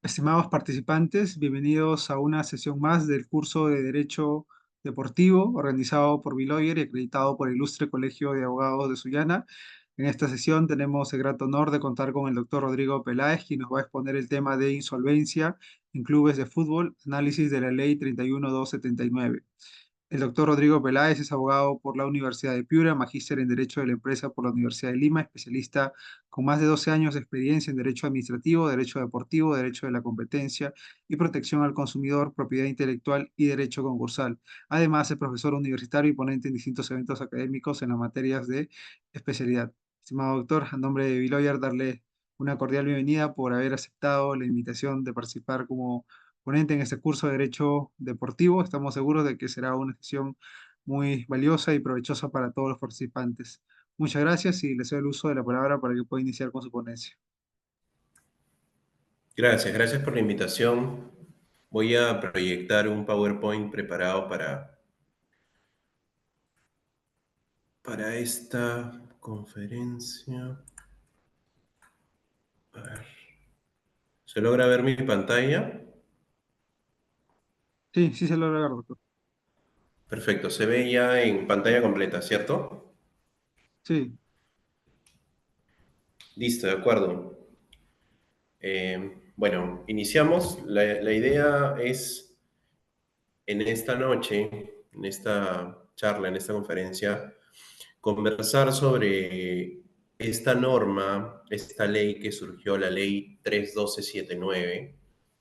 Estimados participantes, bienvenidos a una sesión más del curso de Derecho Deportivo organizado por Biloyer y acreditado por el Ilustre Colegio de Abogados de Sullana. En esta sesión tenemos el grato honor de contar con el doctor Rodrigo Peláez, quien nos va a exponer el tema de insolvencia en clubes de fútbol, análisis de la Ley 31279. El doctor Rodrigo Peláez es abogado por la Universidad de Piura, magíster en Derecho de la Empresa por la Universidad de Lima, especialista con más de 12 años de experiencia en Derecho Administrativo, Derecho Deportivo, Derecho de la Competencia y Protección al Consumidor, Propiedad Intelectual y Derecho Concursal. Además, es profesor universitario y ponente en distintos eventos académicos en las materias de especialidad. Estimado doctor, a nombre de Biloyer, darle una cordial bienvenida por haber aceptado la invitación de participar como ponente en este curso de Derecho Deportivo. Estamos seguros de que será una sesión muy valiosa y provechosa para todos los participantes. Muchas gracias y les doy el uso de la palabra para que pueda iniciar con su ponencia. Gracias por la invitación. Voy a proyectar un PowerPoint preparado para esta conferencia. A ver, ¿se logra ver mi pantalla? Sí, sí se logra, doctor. Perfecto, se ve ya en pantalla completa, ¿cierto? Sí, Listo, de acuerdo. Bueno, iniciamos. La idea es en esta noche, en esta charla, en esta conferencia, conversar sobre esta norma, esta ley que surgió, la ley 31279,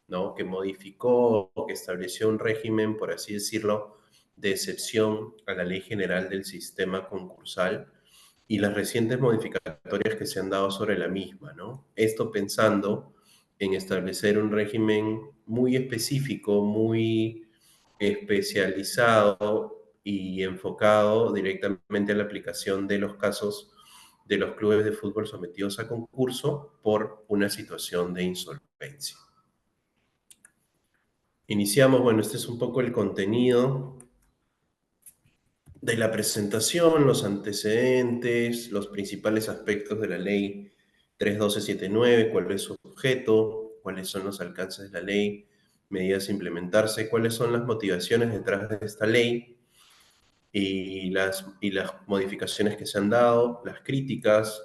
¿no? Que modificó, que estableció un régimen, por así decirlo, de excepción a la ley general del sistema concursal y las recientes modificatorias que se han dado sobre la misma, ¿no? Esto pensando en establecer un régimen muy específico, muy especializado y enfocado directamente a la aplicación de los casos de los clubes de fútbol sometidos a concurso por una situación de insolvencia. Iniciamos, bueno, este es un poco el contenido de la presentación, los antecedentes, los principales aspectos de la ley 31279, cuál es su objeto, cuáles son los alcances de la ley, medidas a implementarse, cuáles son las motivaciones detrás de esta ley y las modificaciones que se han dado, las críticas,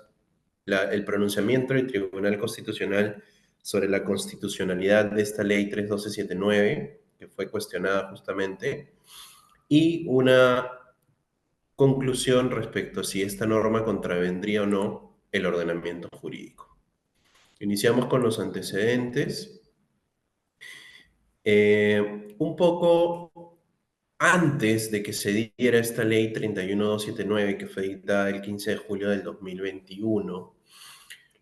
el pronunciamiento del Tribunal Constitucional sobre la constitucionalidad de esta ley 31279, que fue cuestionada justamente, y una conclusión respecto a si esta norma contravendría o no el ordenamiento jurídico. Iniciamos con los antecedentes. Un poco antes de que se diera esta ley 31279, que fue dictada el 15 de julio del 2021,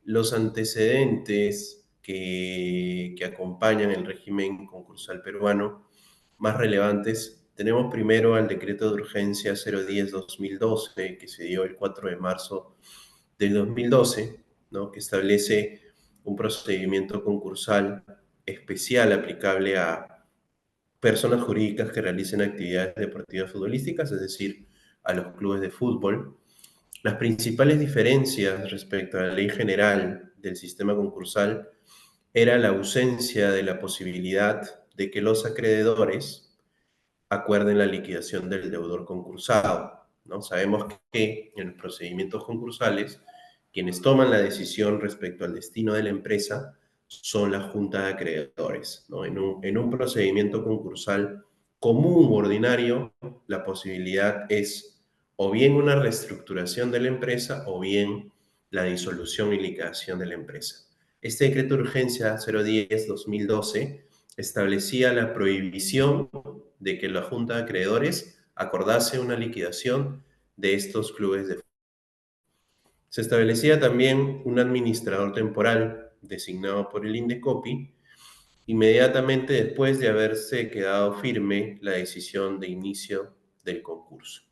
los antecedentes que acompañan el régimen concursal peruano más relevantes, tenemos primero al decreto de urgencia 010-2012, que se dio el 4 de marzo del 2012, ¿no? Que establece un procedimiento concursal especial aplicable a personas jurídicas que realicen actividades deportivas futbolísticas, es decir, a los clubes de fútbol. Las principales diferencias respecto a la ley general del sistema concursal era la ausencia de la posibilidad de que los acreedores acuerden la liquidación del deudor concursado, ¿no? Sabemos que en los procedimientos concursales, quienes toman la decisión respecto al destino de la empresa son la junta de acreedores, ¿no? En un procedimiento concursal común o ordinario, la posibilidad es o bien una reestructuración de la empresa o bien la disolución y liquidación de la empresa. Este decreto de urgencia 010-2012 establecía la prohibición de que la Junta de Acreedores acordase una liquidación de estos clubes de fútbol. Se establecía también un administrador temporal designado por el INDECOPI inmediatamente después de haberse quedado firme la decisión de inicio del concurso.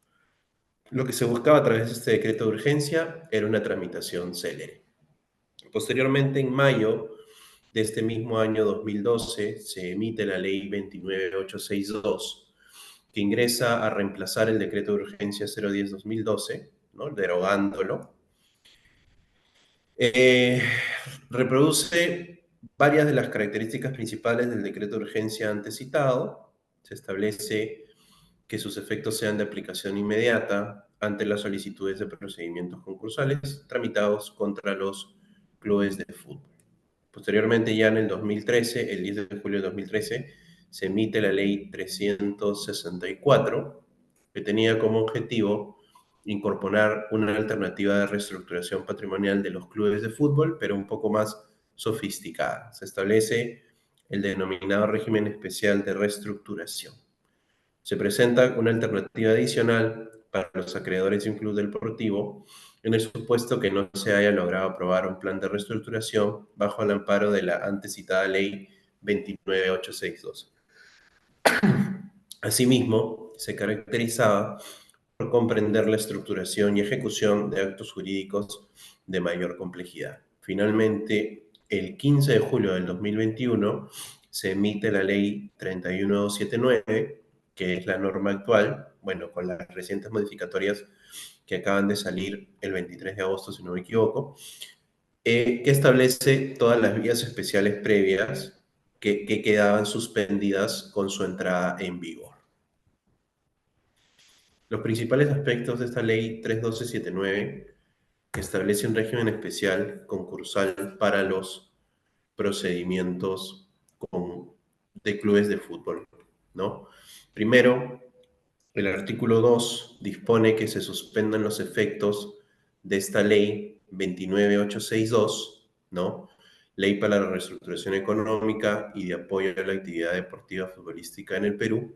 Lo que se buscaba a través de este decreto de urgencia era una tramitación célere. Posteriormente, en mayo de este mismo año 2012, se emite la ley 29862, que ingresa a reemplazar el decreto de urgencia 010-2012, ¿no? Derogándolo. Eh, Reproduce varias de las características principales del decreto de urgencia antes citado. Se establece que sus efectos sean de aplicación inmediata ante las solicitudes de procedimientos concursales tramitados contra los clubes de fútbol. Posteriormente, ya en el 2013, el 10 de julio de 2013, se emite la ley 364, que tenía como objetivo incorporar una alternativa de reestructuración patrimonial de los clubes de fútbol, pero un poco más sofisticada. Se establece el denominado régimen especial de reestructuración. Se presenta una alternativa adicional para los acreedores de un club deportivo en el supuesto que no se haya logrado aprobar un plan de reestructuración bajo el amparo de la antes citada ley 29862. Asimismo, se caracterizaba por comprender la estructuración y ejecución de actos jurídicos de mayor complejidad. Finalmente, el 15 de julio del 2021 se emite la ley 31279, que es la norma actual, bueno, con las recientes modificatorias que acaban de salir el 23 de agosto, si no me equivoco, que establece todas las vías especiales previas que quedaban suspendidas con su entrada en vigor. Los principales aspectos de esta ley 31279 establece un régimen especial concursal para los procedimientos de clubes de fútbol, ¿no? Primero, el artículo 2 dispone que se suspendan los efectos de esta ley 29862, ¿no? Ley para la reestructuración económica y de apoyo a la actividad deportiva futbolística en el Perú,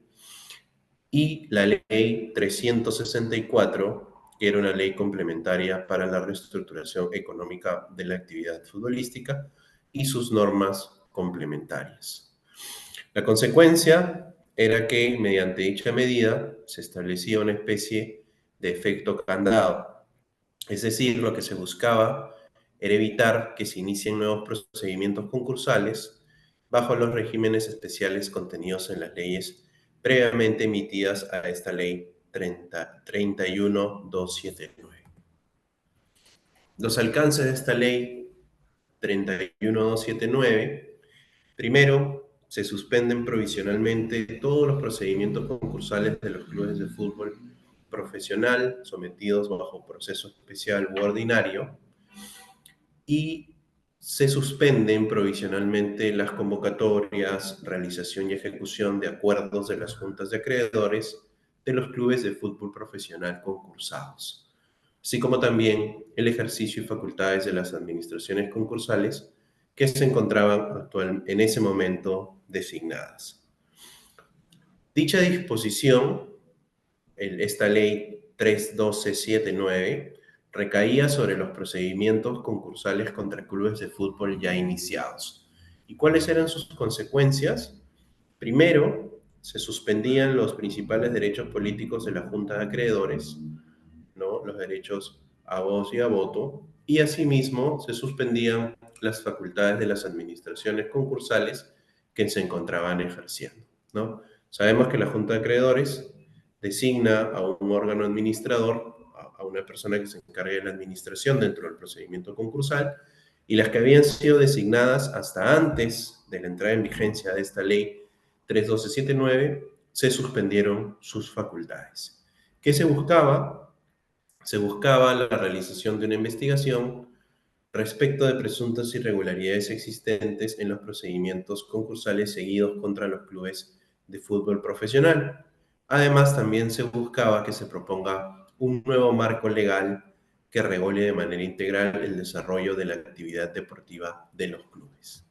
y la ley 364, que era una ley complementaria para la reestructuración económica de la actividad futbolística y sus normas complementarias. La consecuencia era que mediante dicha medida se establecía una especie de efecto candado, es decir, lo que se buscaba era evitar que se inicien nuevos procedimientos concursales bajo los regímenes especiales contenidos en las leyes previamente emitidas a esta ley 31279. Los alcances de esta ley 31279: primero, se suspenden provisionalmente todos los procedimientos concursales de los clubes de fútbol profesional sometidos bajo proceso especial u ordinario, y se suspenden provisionalmente las convocatorias, realización y ejecución de acuerdos de las juntas de acreedores de los clubes de fútbol profesional concursados, así como también el ejercicio y facultades de las administraciones concursales que se encontraban en ese momento designadas. Dicha disposición, esta ley 31279, recaía sobre los procedimientos concursales contra clubes de fútbol ya iniciados. ¿Y cuáles eran sus consecuencias? Primero, se suspendían los principales derechos políticos de la Junta de Acreedores, ¿no? Los derechos a voz y a voto, y asimismo se suspendían las facultades de las administraciones concursales que se encontraban ejerciendo, ¿no? Sabemos que la Junta de Acreedores designa a un órgano administrador, a una persona que se encargue de la administración dentro del procedimiento concursal, y las que habían sido designadas hasta antes de la entrada en vigencia de esta ley 31279 se suspendieron sus facultades. ¿Qué se buscaba? Se buscaba la realización de una investigación respecto de presuntas irregularidades existentes en los procedimientos concursales seguidos contra los clubes de fútbol profesional. Además, también se buscaba que se proponga un nuevo marco legal que regule de manera integral el desarrollo de la actividad deportiva de los clubes.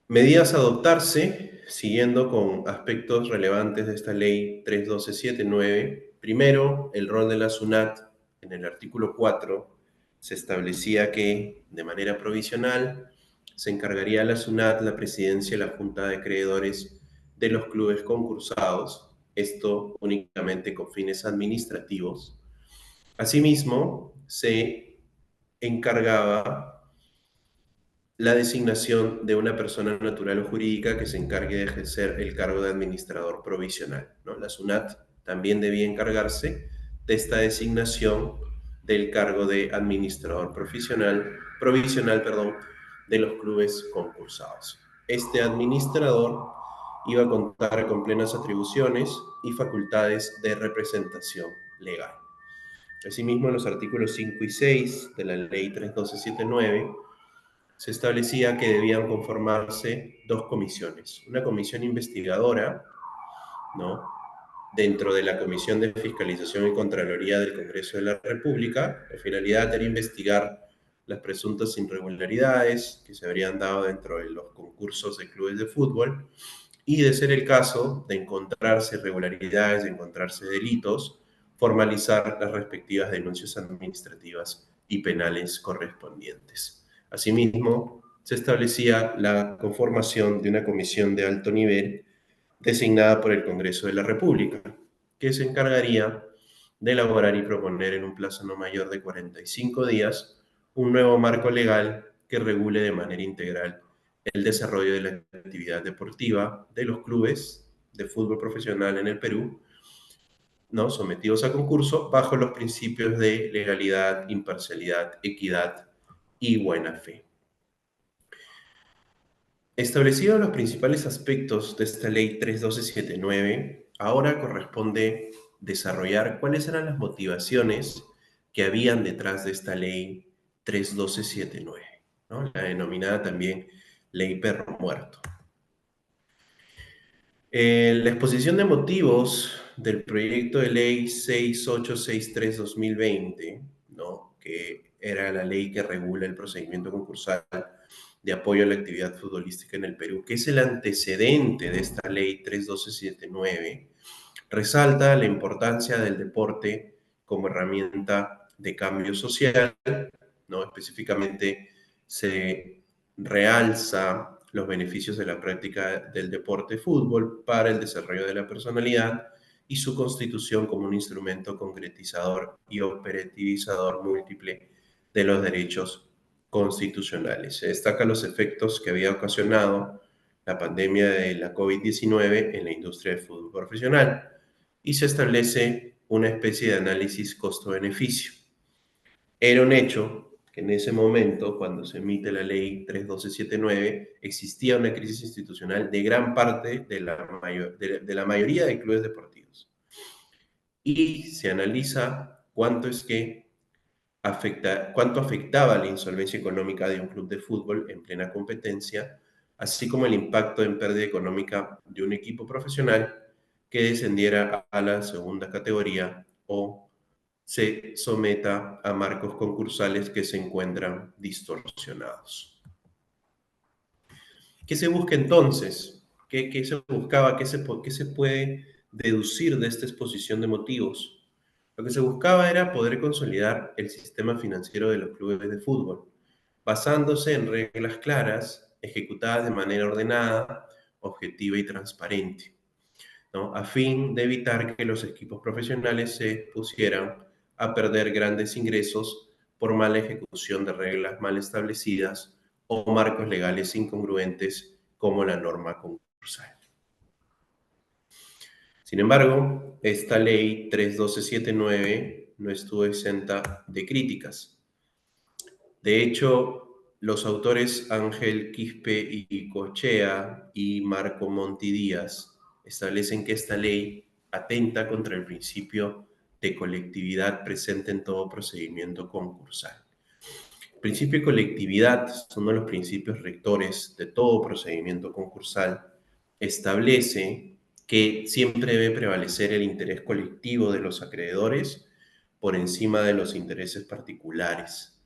Medidas a adoptarse, siguiendo con aspectos relevantes de esta ley 31279. Primero, el rol de la SUNAT. En el artículo 4 se establecía que, de manera provisional, se encargaría a la SUNAT la presidencia de la Junta de Acreedores de los clubes concursados, esto únicamente con fines administrativos. Asimismo, se encargaba la designación de una persona natural o jurídica que se encargue de ejercer el cargo de administrador provisional, ¿no? La SUNAT también debía encargarse de esta designación del cargo de administrador provisional, de los clubes concursados. Este administrador iba a contar con plenas atribuciones y facultades de representación legal. Asimismo, en los artículos 5 y 6 de la Ley 31279 se establecía que debían conformarse dos comisiones. Una comisión investigadora, ¿no?, dentro de la Comisión de Fiscalización y Contraloría del Congreso de la República. La finalidad era investigar las presuntas irregularidades que se habrían dado dentro de los concursos de clubes de fútbol y, de ser el caso, de encontrarse irregularidades, de encontrarse delitos, formalizar las respectivas denuncias administrativas y penales correspondientes. Asimismo, se establecía la conformación de una comisión de alto nivel designada por el Congreso de la República, que se encargaría de elaborar y proponer en un plazo no mayor de 45 días un nuevo marco legal que regule de manera integral el desarrollo de la actividad deportiva de los clubes de fútbol profesional en el Perú, ¿no?, sometidos a concurso bajo los principios de legalidad, imparcialidad, equidad y buena fe. Establecidos los principales aspectos de esta ley 31279, ahora corresponde desarrollar cuáles eran las motivaciones que habían detrás de esta ley 31279, ¿no?, la denominada también ley perro muerto. La exposición de motivos del proyecto de ley 6863-2020, ¿no?, que era la ley que regula el procedimiento concursal de apoyo a la actividad futbolística en el Perú, que es el antecedente de esta ley 31279, resalta la importancia del deporte como herramienta de cambio social, ¿no? Específicamente se realza los beneficios de la práctica del deporte fútbol para el desarrollo de la personalidad y su constitución como un instrumento concretizador y operativizador múltiple de los derechos constitucionales. Se destacan los efectos que había ocasionado la pandemia de la COVID-19 en la industria del fútbol profesional y se establece una especie de análisis costo-beneficio. Era un hecho que en ese momento, cuando se emite la ley 31279, existía una crisis institucional de gran parte de la mayoría de clubes deportivos. Y se analiza cuánto afectaba la insolvencia económica de un club de fútbol en plena competencia, así como el impacto en pérdida económica de un equipo profesional que descendiera a la segunda categoría o se someta a marcos concursales que se encuentran distorsionados. ¿Qué se busca entonces? ¿Qué se buscaba? ¿Qué se puede deducir de esta exposición de motivos? Lo que se buscaba era poder consolidar el sistema financiero de los clubes de fútbol, basándose en reglas claras, ejecutadas de manera ordenada, objetiva y transparente, ¿no?, a fin de evitar que los equipos profesionales se pusieran a perder grandes ingresos por mala ejecución de reglas mal establecidas o marcos legales incongruentes como la norma concursal. Sin embargo, esta ley 31279 no estuvo exenta de críticas. De hecho, los autores Ángel Quispe y Cochea y Marco Monti Díaz establecen que esta ley atenta contra el principio de colectividad presente en todo procedimiento concursal. El principio de colectividad es uno de los principios rectores de todo procedimiento concursal. Establece que siempre debe prevalecer el interés colectivo de los acreedores por encima de los intereses particulares,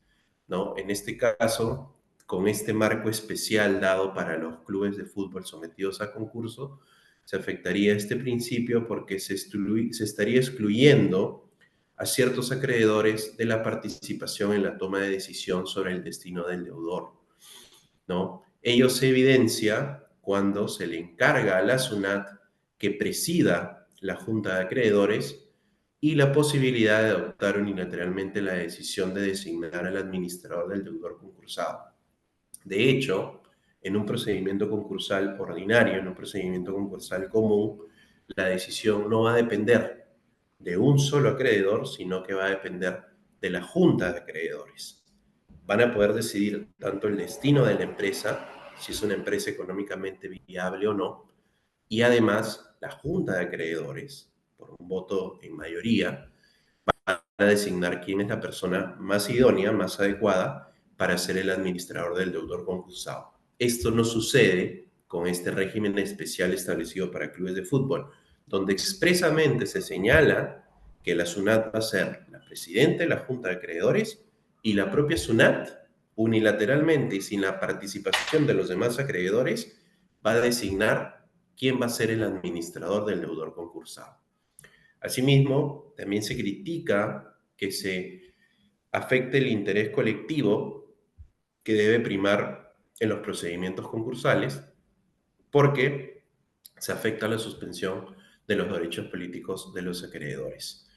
¿no? En este caso, con este marco especial dado para los clubes de fútbol sometidos a concurso, se afectaría este principio porque se estaría excluyendo a ciertos acreedores de la participación en la toma de decisión sobre el destino del deudor, ¿no? Ello se evidencia cuando se le encarga a la SUNAT que presida la Junta de Acreedores y la posibilidad de adoptar unilateralmente la decisión de designar al administrador del deudor concursado. De hecho, en un procedimiento concursal ordinario, en un procedimiento concursal común, la decisión no va a depender de un solo acreedor, sino que va a depender de la junta de acreedores. Van a poder decidir tanto el destino de la empresa, si es una empresa económicamente viable o no, y además la junta de acreedores, por un voto en mayoría, a designar quién es la persona más idónea, más adecuada para ser el administrador del deudor concursado. Esto no sucede con este régimen especial establecido para clubes de fútbol, donde expresamente se señala que la SUNAT va a ser la presidenta de la Junta de Acreedores y la propia SUNAT, unilateralmente y sin la participación de los demás acreedores, va a designar quién va a ser el administrador del deudor concursado. Asimismo, también se critica que se afecte el interés colectivo que debe primar en los procedimientos concursales porque se afecta la suspensión de los derechos políticos de los acreedores.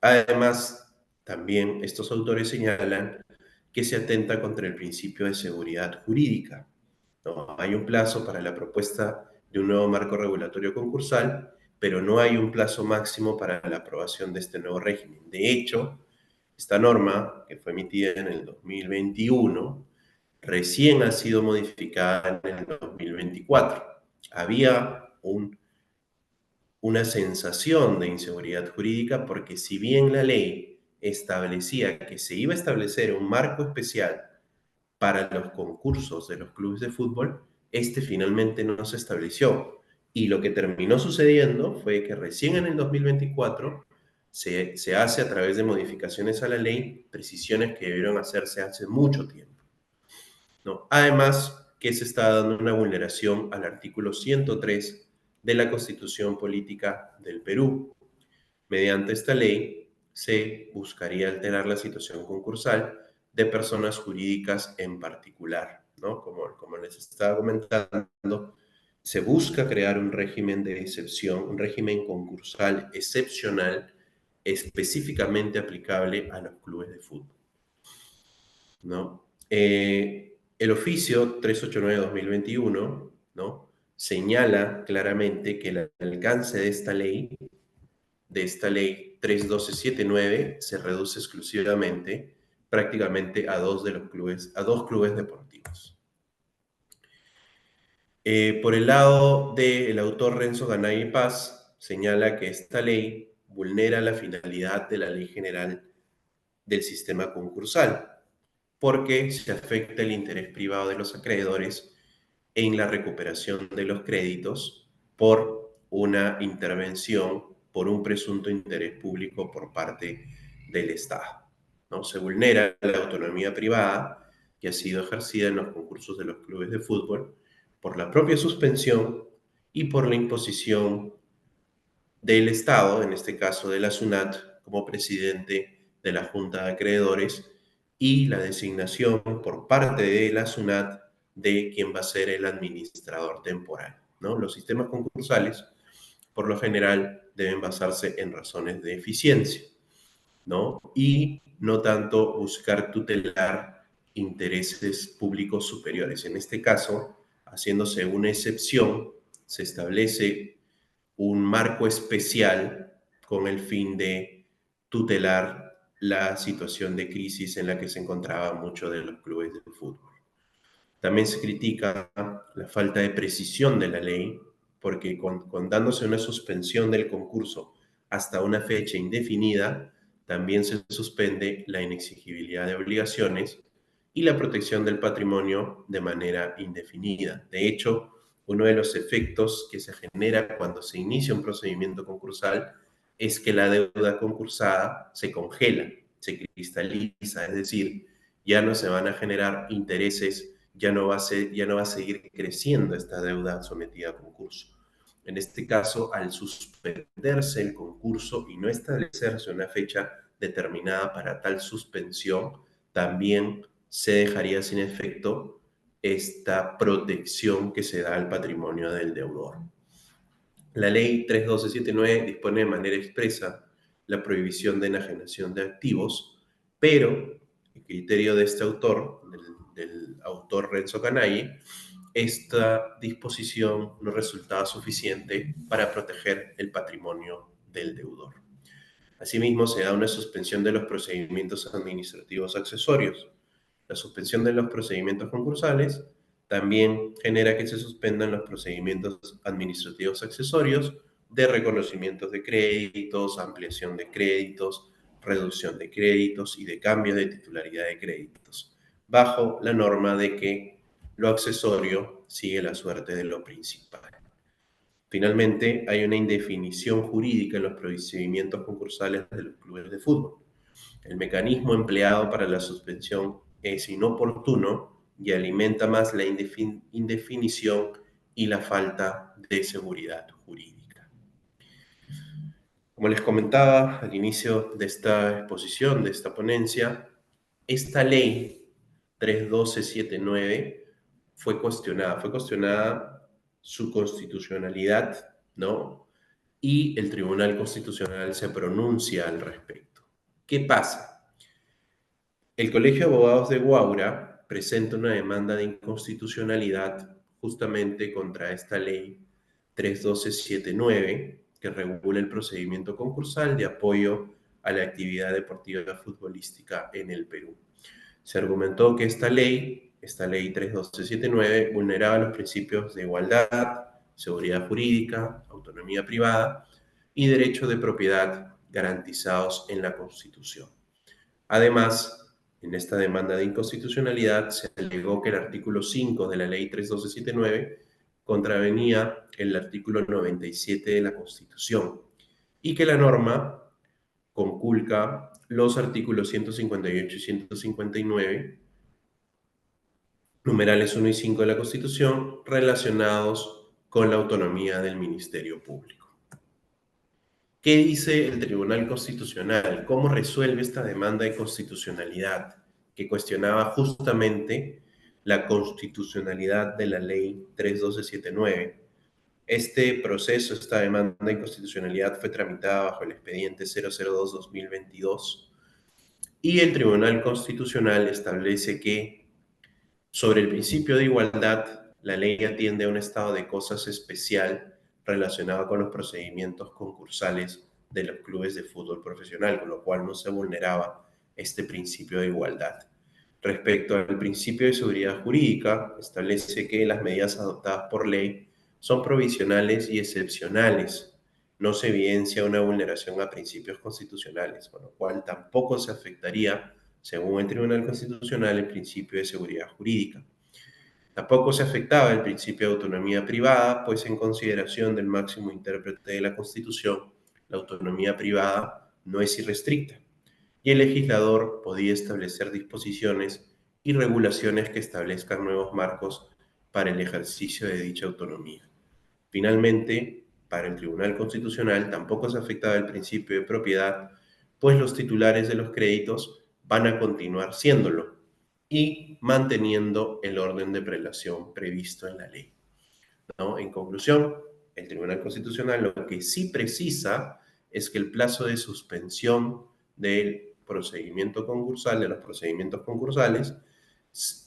Además, también estos autores señalan que se atenta contra el principio de seguridad jurídica. ¿No? Hay un plazo para la propuesta de un nuevo marco regulatorio concursal, pero no hay un plazo máximo para la aprobación de este nuevo régimen. De hecho, esta norma, que fue emitida en el 2021, recién ha sido modificada en el 2024. Había una sensación de inseguridad jurídica porque si bien la ley establecía que se iba a establecer un marco especial para los concursos de los clubes de fútbol, este finalmente no se estableció. Y lo que terminó sucediendo fue que recién en el 2024 se hace a través de modificaciones a la ley precisiones que debieron hacerse hace mucho tiempo, ¿no? Además, que se está dando una vulneración al artículo 103 de la Constitución Política del Perú. Mediante esta ley se buscaría alterar la situación concursal de personas jurídicas en particular, ¿no? Como les estaba comentando, se busca crear un régimen de excepción, un régimen concursal excepcional específicamente aplicable a los clubes de fútbol, ¿no? El oficio 389-2021, ¿no? Señala claramente que el alcance de esta ley 31279 se reduce exclusivamente prácticamente a dos clubes deportivos. Por el lado del autor Renzo Ganay Paz, señala que esta ley vulnera la finalidad de la Ley General del Sistema Concursal, porque se afecta el interés privado de los acreedores en la recuperación de los créditos por una intervención, por un presunto interés público por parte del Estado, ¿no? Se vulnera la autonomía privada que ha sido ejercida en los concursos de los clubes de fútbol por la propia suspensión y por la imposición del Estado, en este caso de la SUNAT, como presidente de la Junta de Acreedores y la designación por parte de la SUNAT de quien va a ser el administrador temporal, ¿no? Los sistemas concursales, por lo general, deben basarse en razones de eficiencia, ¿no? Y no tanto buscar tutelar intereses públicos superiores. En este caso, haciéndose una excepción, se establece un marco especial con el fin de tutelar la situación de crisis en la que se encontraban muchos de los clubes de fútbol. También se critica la falta de precisión de la ley, porque con dándose una suspensión del concurso hasta una fecha indefinida, también se suspende la inexigibilidad de obligaciones y la protección del patrimonio de manera indefinida. De hecho, uno de los efectos que se genera cuando se inicia un procedimiento concursal es que la deuda concursada se congela, se cristaliza, es decir, ya no se van a generar intereses, ya no va a seguir creciendo esta deuda sometida a concurso. En este caso, al suspenderse el concurso y no establecerse una fecha determinada para tal suspensión, también se dejaría sin efecto esta protección que se da al patrimonio del deudor. La ley 31279 dispone de manera expresa la prohibición de enajenación de activos, pero el criterio de este autor, del autor Renzo Canaille, esta disposición no resultaba suficiente para proteger el patrimonio del deudor. Asimismo, se da una suspensión de los procedimientos administrativos accesorios. La suspensión de los procedimientos concursales también genera que se suspendan los procedimientos administrativos accesorios de reconocimientos de créditos, ampliación de créditos, reducción de créditos y de cambio de titularidad de créditos, bajo la norma de que lo accesorio sigue la suerte de lo principal. Finalmente, hay una indefinición jurídica en los procedimientos concursales de los clubes de fútbol. El mecanismo empleado para la suspensión es inoportuno y alimenta más la indefinición y la falta de seguridad jurídica. Como les comentaba al inicio de esta exposición, de esta ponencia, esta ley 31279 fue cuestionada su constitucionalidad, ¿no? Y el Tribunal Constitucional se pronuncia al respecto. ¿Qué pasa? El Colegio de Abogados de Guaura presenta una demanda de inconstitucionalidad justamente contra esta ley 31279 que regula el procedimiento concursal de apoyo a la actividad deportiva futbolística en el Perú. Se argumentó que esta ley 31279, vulneraba los principios de igualdad, seguridad jurídica, autonomía privada y derecho de propiedad garantizados en la Constitución. Además, en esta demanda de inconstitucionalidad se alegó que el artículo 5 de la ley 31279 contravenía el artículo 97 de la Constitución y que la norma conculca los artículos 158 y 159, numerales 1 y 5 de la Constitución, relacionados con la autonomía del Ministerio Público. ¿Qué dice el Tribunal Constitucional? ¿Cómo resuelve esta demanda de constitucionalidad que cuestionaba justamente la constitucionalidad de la ley 31279? Este proceso, esta demanda de inconstitucionalidad fue tramitada bajo el expediente 002-2022 y el Tribunal Constitucional establece que sobre el principio de igualdad, la ley atiende a un estado de cosas especial relacionado con los procedimientos concursales de los clubes de fútbol profesional, con lo cual no se vulneraba este principio de igualdad. Respecto al principio de seguridad jurídica, establece que las medidas adoptadas por ley son provisionales y excepcionales. No se evidencia una vulneración a principios constitucionales, con lo cual tampoco se afectaría, según el Tribunal Constitucional, el principio de seguridad jurídica. Tampoco se afectaba el principio de autonomía privada, pues en consideración del máximo intérprete de la Constitución, la autonomía privada no es irrestricta y el legislador podía establecer disposiciones y regulaciones que establezcan nuevos marcos para el ejercicio de dicha autonomía. Finalmente, para el Tribunal Constitucional tampoco se afectaba el principio de propiedad, pues los titulares de los créditos van a continuar siéndolo y manteniendo el orden de prelación previsto en la ley, ¿no? En conclusión, el Tribunal Constitucional lo que sí precisa es que el plazo de suspensión del procedimiento concursal, de los procedimientos concursales,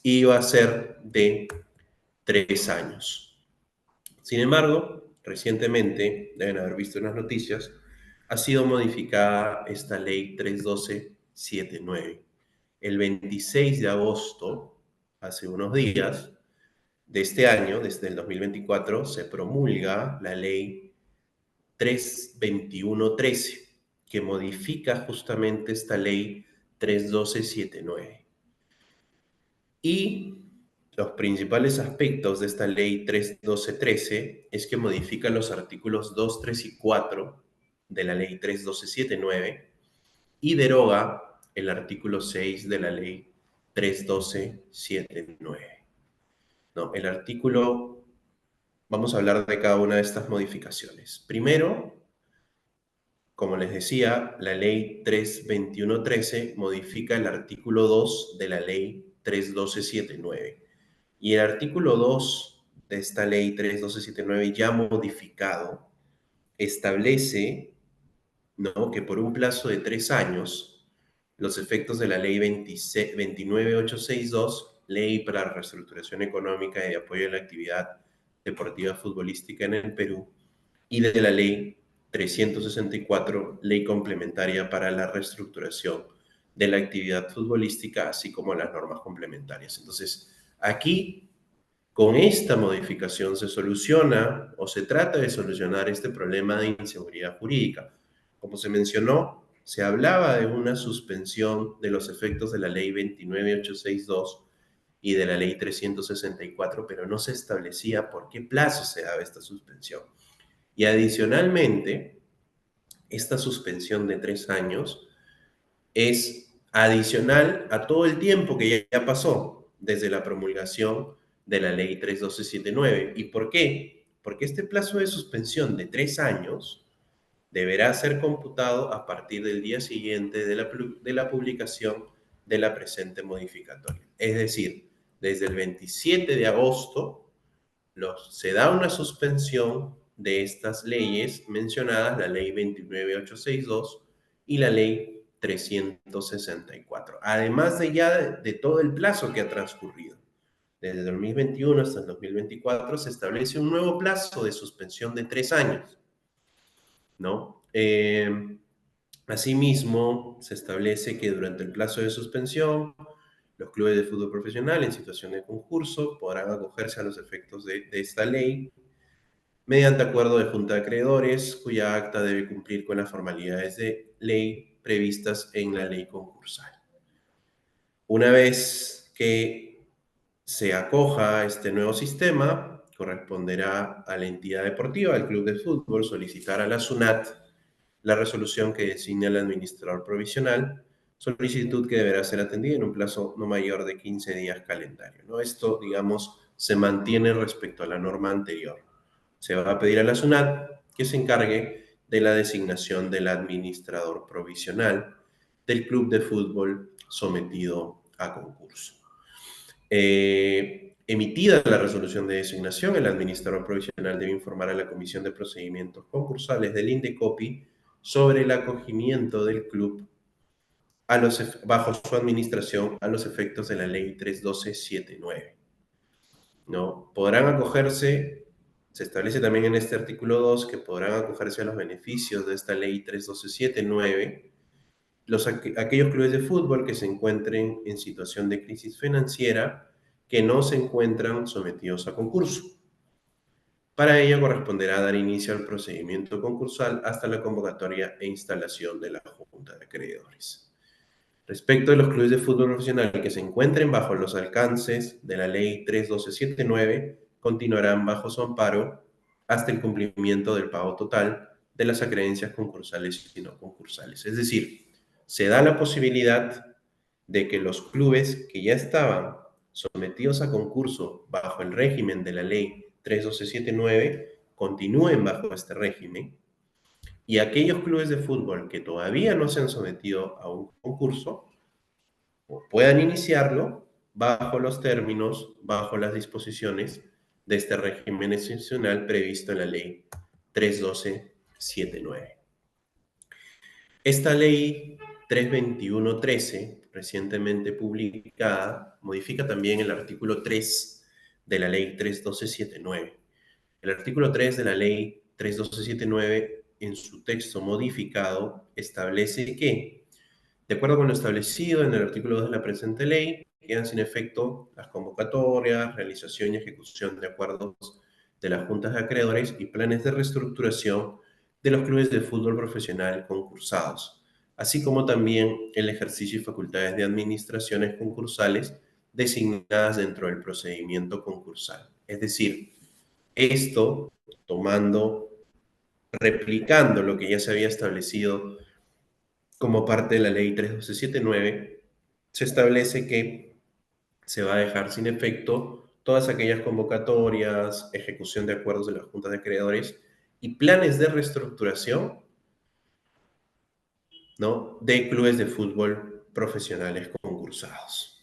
iba a ser de 3 años. Sin embargo, recientemente, deben haber visto en las noticias, ha sido modificada esta ley 31279. El 26 de agosto, hace unos días, de este año, desde el 2024, se promulga la ley 32113, que modifica justamente esta ley 31279. Y los principales aspectos de esta ley 31213 es que modifica los artículos 2, 3 y 4 de la ley 31279 y deroga el artículo 6 de la ley 31279. No, el artículo, vamos a hablar de cada una de estas modificaciones. Primero, como les decía, la ley 32113 modifica el artículo 2 de la ley 31279. Y el artículo 2 de esta ley 31279 ya modificado establece, ¿no?, que por un plazo de 3 años los efectos de la ley 29862, ley para la reestructuración económica y de apoyo a la actividad deportiva futbolística en el Perú, y de la ley 364, Ley Complementaria para la Reestructuración de la Actividad Futbolística, así como las normas complementarias. Entonces, aquí, con esta modificación, se soluciona o se trata de solucionar este problema de inseguridad jurídica. Como se mencionó, se hablaba de una suspensión de los efectos de la Ley 29862 y de la Ley 364, pero no se establecía por qué plazo se daba esta suspensión. Y adicionalmente, esta suspensión de 3 años es adicional a todo el tiempo que ya pasó desde la promulgación de la ley 31279. ¿Y por qué? Porque este plazo de suspensión de 3 años deberá ser computado a partir del día siguiente de la publicación de la presente modificatoria. Es decir, desde el 27 de agosto se da una suspensión de estas leyes mencionadas, la ley 29862 y la ley 364, además de ya de todo el plazo que ha transcurrido. Desde el 2021 hasta el 2024 se establece un nuevo plazo de suspensión de 3 años, ¿no? Asimismo, se establece que durante el plazo de suspensión, los clubes de fútbol profesional en situación de concurso podrán acogerse a los efectos de esta ley mediante acuerdo de junta de acreedores, cuya acta debe cumplir con las formalidades de ley previstas en la ley concursal. Una vez que se acoja a este nuevo sistema, corresponderá a la entidad deportiva, al club de fútbol, solicitar a la SUNAT la resolución que designe al administrador provisional, solicitud que deberá ser atendida en un plazo no mayor de 15 días calendario, ¿no? Esto, digamos, se mantiene respecto a la norma anterior. Se va a pedir a la SUNAT que se encargue de la designación del administrador provisional del club de fútbol sometido a concurso. Emitida la resolución de designación, el administrador provisional debe informar a la Comisión de Procedimientos Concursales del INDECOPI sobre el acogimiento del club bajo su administración a los efectos de la Ley 31279. ¿No? Podrán acogerse, se establece también en este artículo 2 que podrán acogerse a los beneficios de esta Ley 31279 aquellos clubes de fútbol que se encuentren en situación de crisis financiera que no se encuentran sometidos a concurso. Para ello corresponderá dar inicio al procedimiento concursal hasta la convocatoria e instalación de la Junta de Acreedores. Respecto de los clubes de fútbol profesional que se encuentren bajo los alcances de la Ley 31279, continuarán bajo su amparo hasta el cumplimiento del pago total de las acreencias concursales y no concursales. Es decir, se da la posibilidad de que los clubes que ya estaban sometidos a concurso bajo el régimen de la Ley 31279 continúen bajo este régimen, y aquellos clubes de fútbol que todavía no se han sometido a un concurso puedan iniciarlo bajo los términos, bajo las disposiciones de este régimen excepcional previsto en la Ley 31279. Esta Ley 32113, recientemente publicada, modifica también el artículo 3 de la Ley 31279. El artículo 3 de la Ley 31279, en su texto modificado, establece que, de acuerdo con lo establecido en el artículo 2 de la presente ley, quedan sin efecto las convocatorias, realización y ejecución de acuerdos de las juntas de acreedores y planes de reestructuración de los clubes de fútbol profesional concursados, así como también el ejercicio y facultades de administraciones concursales designadas dentro del procedimiento concursal. Es decir, esto replicando lo que ya se había establecido como parte de la ley 31279, se establece que se va a dejar sin efecto todas aquellas convocatorias, ejecución de acuerdos de las juntas de acreedores y planes de reestructuración, ¿no?, de clubes de fútbol profesionales concursados.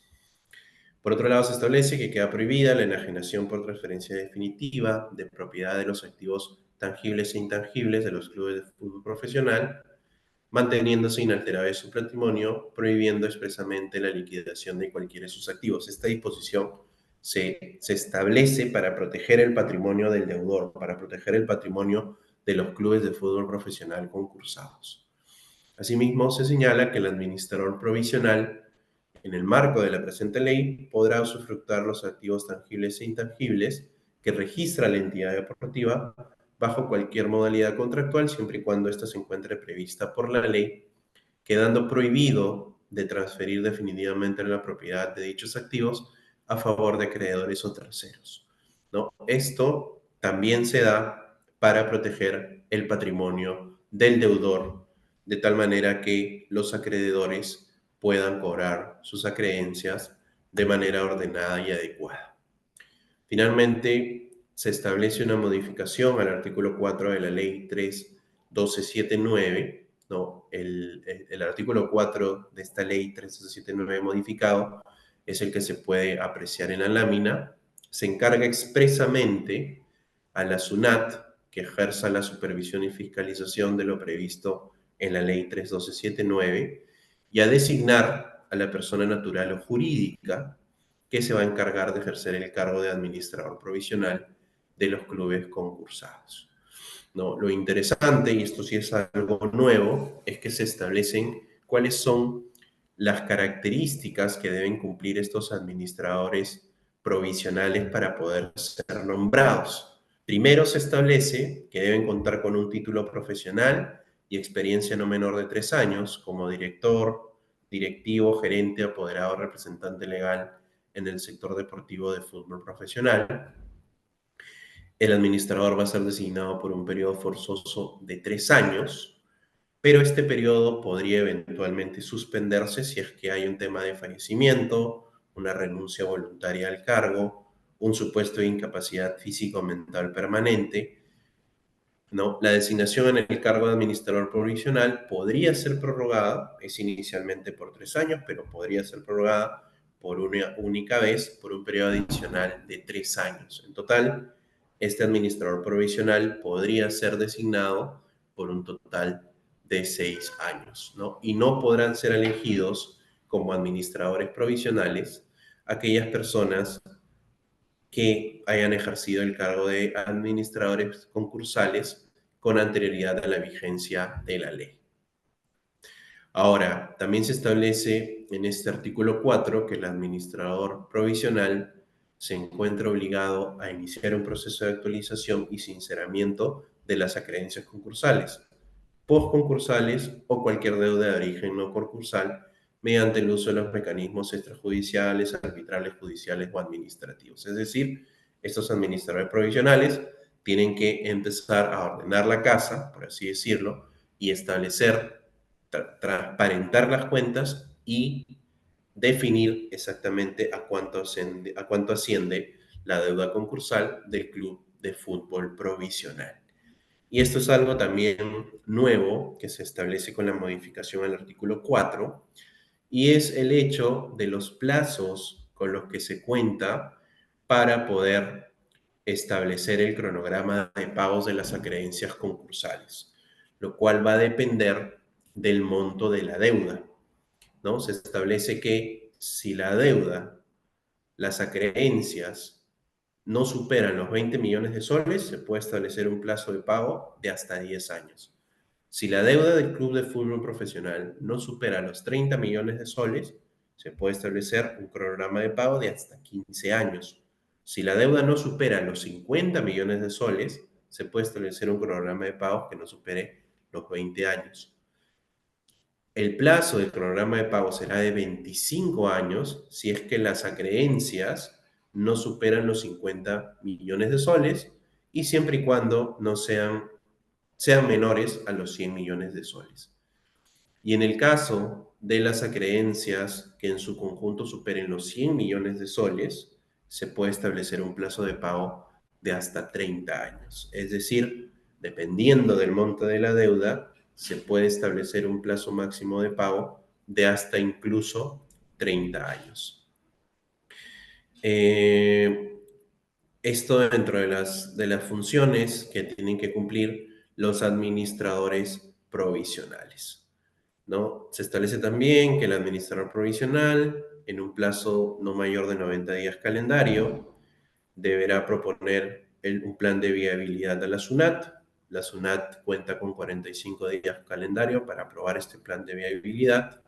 Por otro lado, se establece que queda prohibida la enajenación por transferencia definitiva de propiedad de los activos tangibles e intangibles de los clubes de fútbol profesional, manteniéndose inalterable su patrimonio, prohibiendo expresamente la liquidación de cualquiera de sus activos. Esta disposición se establece para proteger el patrimonio del deudor, para proteger el patrimonio de los clubes de fútbol profesional concursados. Asimismo, se señala que el administrador provisional, en el marco de la presente ley, podrá usufructuar los activos tangibles e intangibles que registra la entidad deportiva bajo cualquier modalidad contractual, siempre y cuando ésta se encuentre prevista por la ley, quedando prohibido de transferir definitivamente la propiedad de dichos activos a favor de acreedores o terceros, ¿no? Esto también se da para proteger el patrimonio del deudor, de tal manera que los acreedores puedan cobrar sus acreencias de manera ordenada y adecuada. Finalmente, se establece una modificación al artículo 4 de la Ley 3.1279, ¿no? El artículo 4 de esta Ley 3.1279 modificado es el que se puede apreciar en la lámina. Se encarga expresamente a la SUNAT que ejerza la supervisión y fiscalización de lo previsto en la Ley 3.1279 y a designar a la persona natural o jurídica que se va a encargar de ejercer el cargo de administrador provisional de los clubes concursados, ¿no? Lo interesante, y esto sí es algo nuevo, es que se establecen cuáles son las características que deben cumplir estos administradores provisionales para poder ser nombrados. Primero se establece que deben contar con un título profesional y experiencia no menor de 3 años como director, directivo, gerente, apoderado, representante legal en el sector deportivo de fútbol profesional. El administrador va a ser designado por un periodo forzoso de 3 años, pero este periodo podría eventualmente suspenderse si es que hay un tema de fallecimiento, una renuncia voluntaria al cargo, un supuesto de incapacidad física o mental permanente, ¿no? La designación en el cargo de administrador provisional podría ser prorrogada, es inicialmente por 3 años, pero podría ser prorrogada por una única vez por un periodo adicional de 3 años. En total, este administrador provisional podría ser designado por un total de 6 años, ¿no? Y no podrán ser elegidos como administradores provisionales aquellas personas que hayan ejercido el cargo de administradores concursales con anterioridad a la vigencia de la ley. Ahora, también se establece en este artículo 4 que el administrador provisional se encuentra obligado a iniciar un proceso de actualización y sinceramiento de las acreencias concursales, postconcursales o cualquier deuda de origen no concursal mediante el uso de los mecanismos extrajudiciales, arbitrales, judiciales o administrativos. Es decir, estos administradores provisionales tienen que empezar a ordenar la casa, por así decirlo, y establecer, transparentar las cuentas y definir exactamente a cuánto asciende la deuda concursal del club de fútbol provisional. Y esto es algo también nuevo que se establece con la modificación al artículo 4, y es el hecho de los plazos con los que se cuenta para poder establecer el cronograma de pagos de las acreencias concursales, lo cual va a depender del monto de la deuda, ¿no? Se establece que si la deuda, las acreencias, no superan los 20 millones de soles, se puede establecer un plazo de pago de hasta 10 años. Si la deuda del club de fútbol profesional no supera los 30 millones de soles, se puede establecer un cronograma de pago de hasta 15 años. Si la deuda no supera los 50 millones de soles, se puede establecer un cronograma de pagos que no supere los 20 años. El plazo del cronograma de pago será de 25 años si es que las acreencias no superan los 50 millones de soles y siempre y cuando no sean menores a los 100 millones de soles. Y en el caso de las acreencias que en su conjunto superen los 100 millones de soles, se puede establecer un plazo de pago de hasta 30 años. Es decir, dependiendo del monto de la deuda, se puede establecer un plazo máximo de pago de hasta incluso 30 años. Esto dentro de las funciones que tienen que cumplir los administradores provisionales, ¿no? Se establece también que el administrador provisional, en un plazo no mayor de 90 días calendario, deberá proponer un plan de viabilidad a la SUNAT, La SUNAT cuenta con 45 días calendario para aprobar este plan de viabilidad.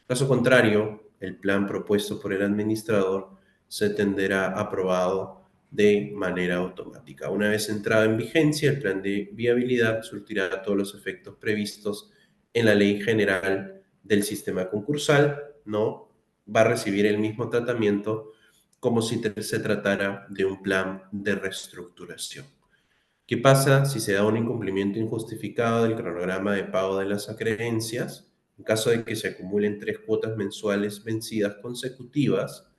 Caso contrario, el plan propuesto por el administrador se tendrá aprobado de manera automática. Una vez entrado en vigencia, el plan de viabilidad surtirá todos los efectos previstos en la Ley General del Sistema Concursal, ¿no? Va a recibir el mismo tratamiento como si se tratara de un plan de reestructuración. ¿Qué pasa si se da un incumplimiento injustificado del cronograma de pago de las acreencias? En caso de que se acumulen 3 cuotas mensuales vencidas consecutivas,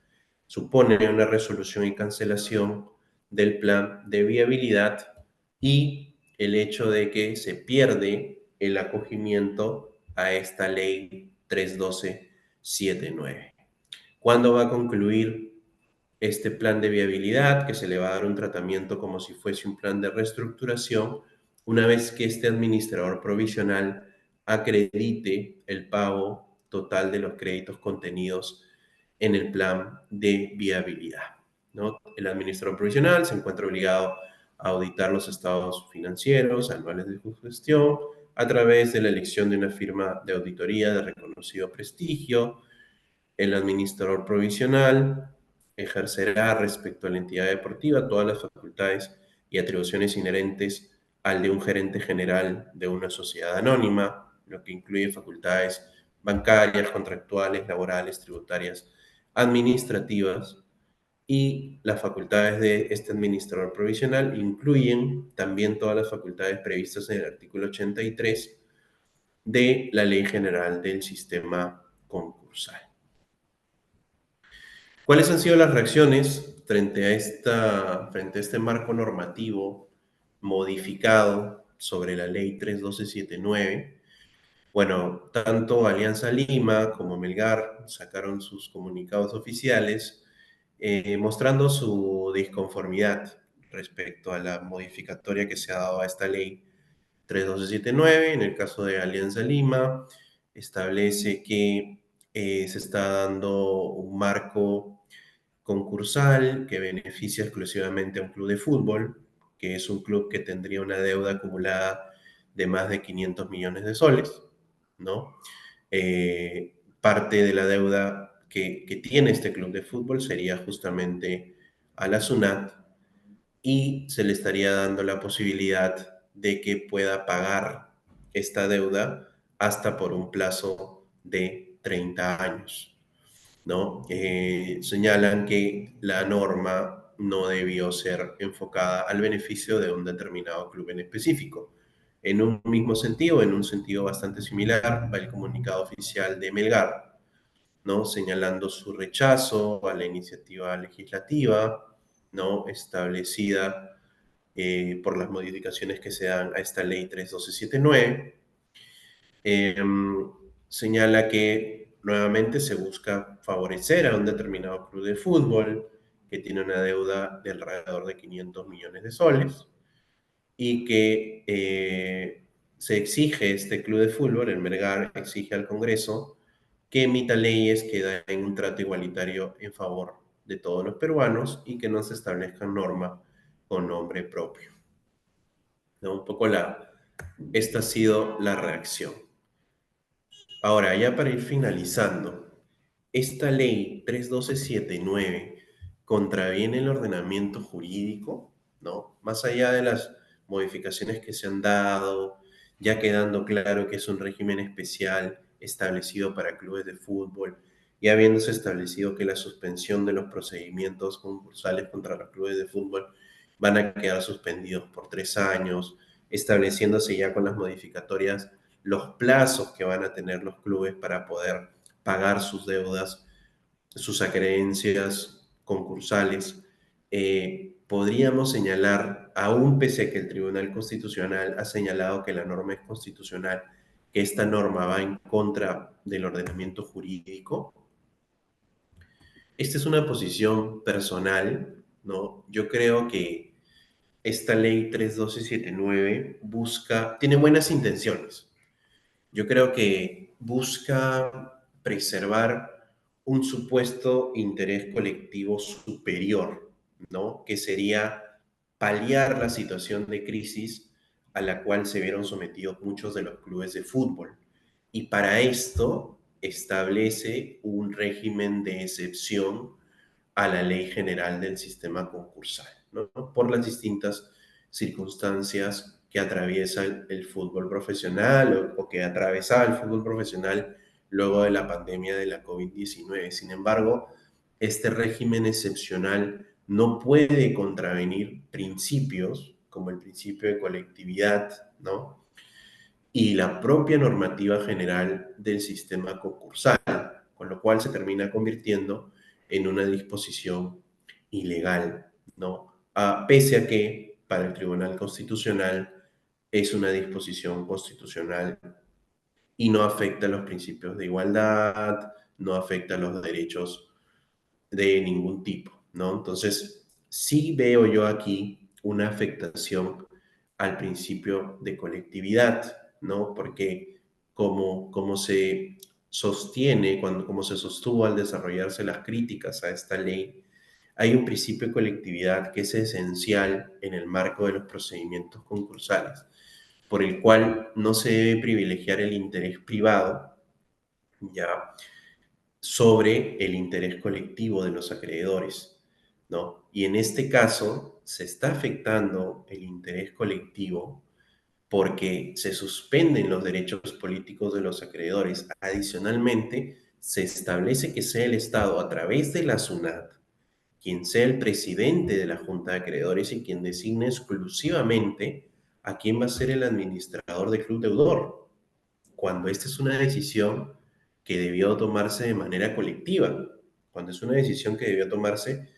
supone una resolución y cancelación del plan de viabilidad y el hecho de que se pierde el acogimiento a esta ley 31279. ¿Cuándo va a concluir este plan de viabilidad, que se le va a dar un tratamiento como si fuese un plan de reestructuración, una vez que este administrador provisional acredite el pago total de los créditos contenidos en el plan de viabilidad, ¿no? El administrador provisional se encuentra obligado a auditar los estados financieros anuales de su gestión a través de la elección de una firma de auditoría de reconocido prestigio. El administrador provisional ejercerá respecto a la entidad deportiva todas las facultades y atribuciones inherentes al de un gerente general de una sociedad anónima, lo que incluye facultades bancarias, contractuales, laborales, tributarias, administrativas, y las facultades de este administrador provisional incluyen también todas las facultades previstas en el artículo 83 de la Ley General del Sistema Concursal. ¿Cuáles han sido las reacciones frente a este marco normativo modificado sobre la ley 31279? Bueno, tanto Alianza Lima como Melgar sacaron sus comunicados oficiales mostrando su disconformidad respecto a la modificatoria que se ha dado a esta ley 31279. En el caso de Alianza Lima, establece que se está dando un marco concursal que beneficia exclusivamente a un club de fútbol, que es un club que tendría una deuda acumulada de más de 500 millones de soles, ¿no? Parte de la deuda que tiene este club de fútbol sería justamente a la SUNAT y se le estaría dando la posibilidad de que pueda pagar esta deuda hasta por un plazo de 30 años. ¿No? Señalan que la norma no debió ser enfocada al beneficio de un determinado club en específico. En un mismo sentido, en un sentido bastante similar, va el comunicado oficial de Melgar, ¿no? Señalando su rechazo a la iniciativa legislativa, ¿no? Establecida por las modificaciones que se dan a esta ley 31279. Eh, Señala que nuevamente se busca favorecer a un determinado club de fútbol que tiene una deuda de alrededor de 500 millones de soles y que se exige este club de fútbol, el Melgar, exige al Congreso que emita leyes que den un trato igualitario en favor de todos los peruanos y que no se establezcan normas con nombre propio, ¿no? Un poco esta ha sido la reacción. Ahora, ya para ir finalizando, esta ley 31279 contraviene el ordenamiento jurídico, ¿no? Más allá de las modificaciones que se han dado, ya quedando claro que es un régimen especial establecido para clubes de fútbol y habiéndose establecido que la suspensión de los procedimientos concursales contra los clubes de fútbol van a quedar suspendidos por 3 años, estableciéndose ya con las modificatorias los plazos que van a tener los clubes para poder pagar sus deudas, sus acreencias concursales. Podríamos señalar, aún pese a que el Tribunal Constitucional ha señalado que la norma es constitucional, que esta norma va en contra del ordenamiento jurídico. Esta es una posición personal, ¿no? Yo creo que esta ley 31279 tiene buenas intenciones. Yo creo que busca preservar un supuesto interés colectivo superior, ¿no? Que sería paliar la situación de crisis a la cual se vieron sometidos muchos de los clubes de fútbol. Y para esto establece un régimen de excepción a la ley general del sistema concursal, ¿no? Por las distintas circunstancias que atraviesa el fútbol profesional o que atravesaba el fútbol profesional luego de la pandemia de la COVID-19. Sin embargo, este régimen excepcional no puede contravenir principios como el principio de colectividad, ¿no? Y la propia normativa general del sistema concursal, con lo cual se termina convirtiendo en una disposición ilegal, ¿no? Pese a que para el Tribunal Constitucional es una disposición constitucional y no afecta los principios de igualdad, no afecta los derechos de ningún tipo, ¿no? Entonces, sí veo yo aquí una afectación al principio de colectividad, ¿no? Porque como se sostiene, como se sostuvo al desarrollarse las críticas a esta ley, hay un principio de colectividad que es esencial en el marco de los procedimientos concursales, por el cual no se debe privilegiar el interés privado, ya, sobre el interés colectivo de los acreedores, ¿no? Y en este caso se está afectando el interés colectivo porque se suspenden los derechos políticos de los acreedores. Adicionalmente, se establece que sea el Estado, a través de la SUNAT, quien sea el presidente de la Junta de Acreedores y quien designe exclusivamente a quién va a ser el administrador del club deudor, cuando esta es una decisión que debió tomarse de manera colectiva, cuando es una decisión que debió tomarse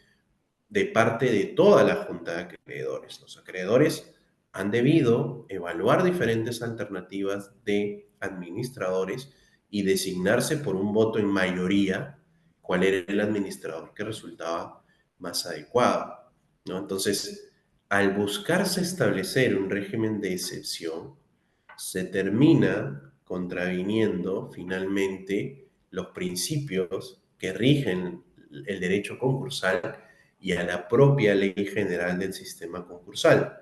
de parte de toda la Junta de Acreedores. Los acreedores han debido evaluar diferentes alternativas de administradores y designarse por un voto en mayoría cuál era el administrador que resultaba más adecuado, ¿no? Entonces, al buscarse establecer un régimen de excepción, se termina contraviniendo finalmente los principios que rigen el derecho concursal y a la propia ley general del sistema concursal.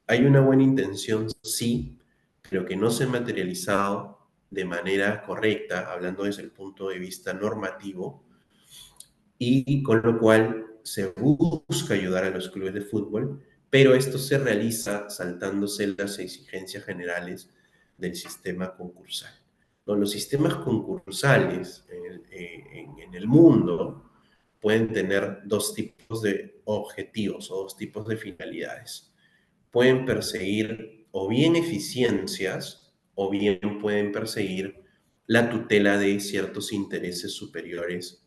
Hay una buena intención, sí, pero que no se ha materializado de manera correcta, hablando desde el punto de vista normativo, y con lo cual se busca ayudar a los clubes de fútbol, pero esto se realiza saltándose las exigencias generales del sistema concursal. ¿No? Los sistemas concursales en el mundo pueden tener dos tipos de objetivos o dos tipos de finalidades. Pueden perseguir o bien eficiencias o bien pueden perseguir la tutela de ciertos intereses superiores,